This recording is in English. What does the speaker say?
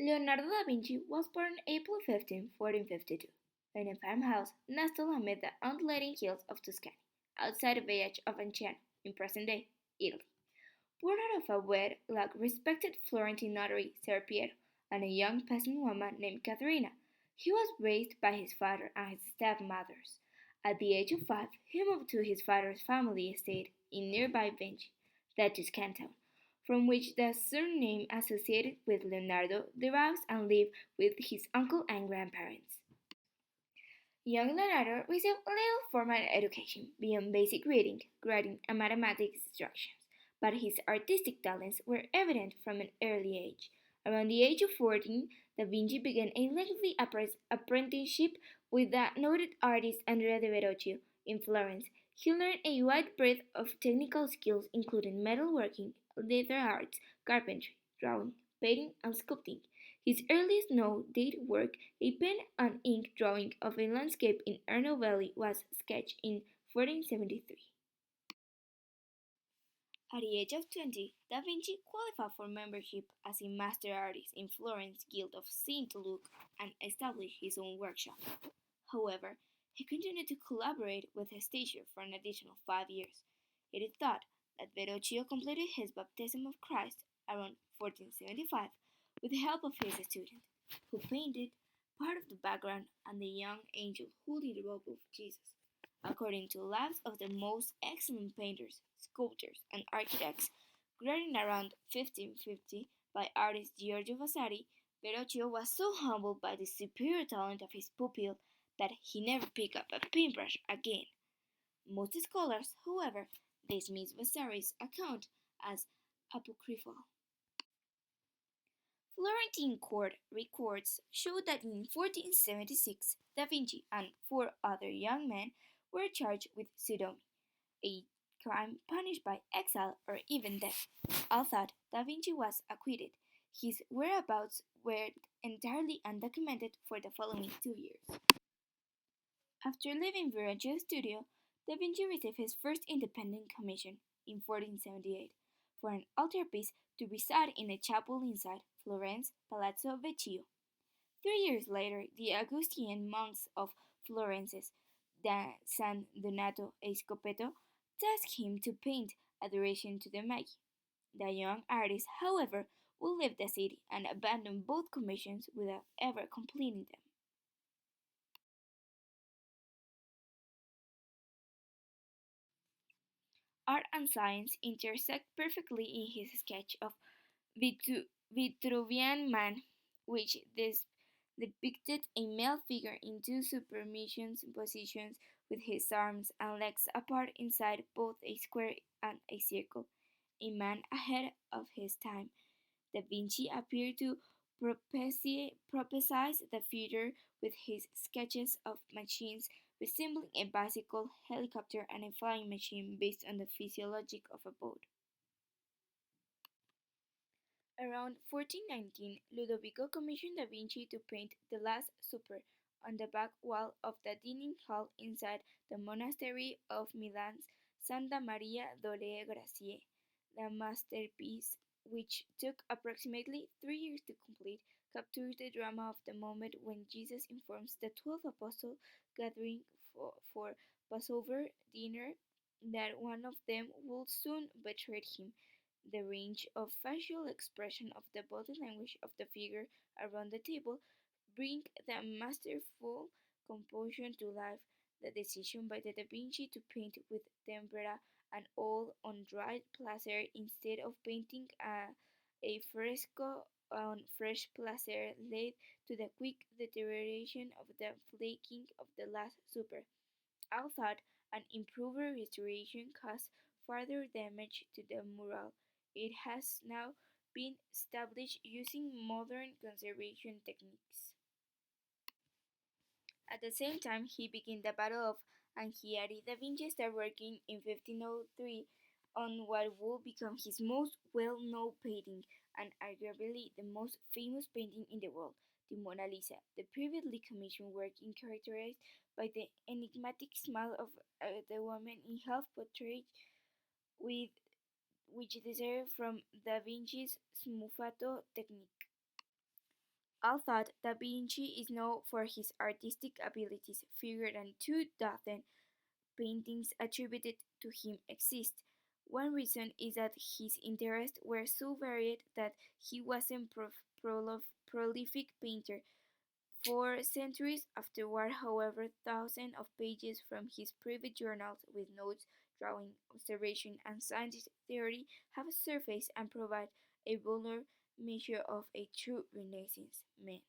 Leonardo da Vinci was born April 15, 1452, in a farmhouse nestled amid the undulating hills of Tuscany, outside the village of Anciano, in present-day Italy. Born out of a wedlock respected Florentine notary Ser Piero and a young peasant woman named Caterina, he was raised by his father and his stepmothers. At the age of 5, he moved to his father's family estate in nearby Vinci, that is Canton, from which the surname associated with Leonardo derives, and lived with his uncle and grandparents. Young Leonardo received little formal education beyond basic reading, writing, and mathematics instructions, but his artistic talents were evident from an early age. Around the age of 14, Da Vinci began a lengthy apprenticeship with the noted artist Andrea de Verrocchio in Florence. He learned a wide breadth of technical skills, including metalworking, leather arts, carpentry, drawing, painting, and sculpting. His earliest known date work, a pen and ink drawing of a landscape in Arno Valley, was sketched in 1473. At the age of 20, Da Vinci qualified for membership as a master artist in Florence Guild of St. Luke and established his own workshop. However, he continued to collaborate with his teacher for an additional 5 years. It is thought that Verrocchio completed his baptism of Christ around 1475 with the help of his student, who painted part of the background and the young angel holding the robe of Jesus. According to lives of the most excellent painters, sculptors, and architects, written around 1550 by artist Giorgio Vasari, Verrocchio was so humbled by the superior talent of his pupil that he never picked up a paintbrush again. Most scholars, however, dismiss Vasari's account as apocryphal. Florentine court records show that in 1476 Da Vinci and four other young men were charged with sodomy, a crime punished by exile or even death. Although Da Vinci was acquitted, his whereabouts were entirely undocumented for the following 2 years. After leaving Verrocchio's studio, Da Vinci received his first independent commission in 1478 for an altarpiece to reside in a chapel inside Florence Palazzo Vecchio. 3 years later, the Augustinian monks of Florence's San Donato e Scopeto tasked him to paint Adoration to the Magi. The young artist, however, would leave the city and abandon both commissions without ever completing them. Art and science intersect perfectly in his sketch of Vitruvian Man, which depicted a male figure in two superimposition positions with his arms and legs apart inside both a square and a circle. A man ahead of his time, Da Vinci appeared to prophesy the future with his sketches of machines resembling a bicycle, helicopter, and a flying machine based on the physiology of a boat. Around 1419, Ludovico commissioned Da Vinci to paint the Last Supper on the back wall of the dining hall inside the monastery of Milan's Santa Maria delle Grazie. The masterpiece, which took approximately 3 years to complete, captures the drama of the moment when Jesus informs the 12 apostles gathering for Passover dinner that one of them would soon betray him. The range of facial expression of the body language of the figure around the table bring the masterful composition to life. The decision by Da Vinci to paint with tempera and oil on dried plaster instead of painting a fresco on fresh plaster led to the quick deterioration of the flaking of the Last Supper. Although an improved restoration caused further damage to the mural, it has now been established using modern conservation techniques. At the same time he began the Battle of Anghiari, Da Vinci started working in 1503 on what would become his most well-known painting and arguably the most famous painting in the world, the Mona Lisa. The previously commissioned work is characterized by the enigmatic smile of the woman in half portrait with which deserved from Da Vinci's sfumato technique. Although Da Vinci is known for his artistic abilities, fewer than 2 dozen paintings attributed to him exist. One reason is that his interests were so varied that he wasn't prolific painter. For centuries afterward, however, thousands of pages from his private journals with notes, drawing, observation, and scientific theory have surfaced and provide a vulnerable measure of a true Renaissance man.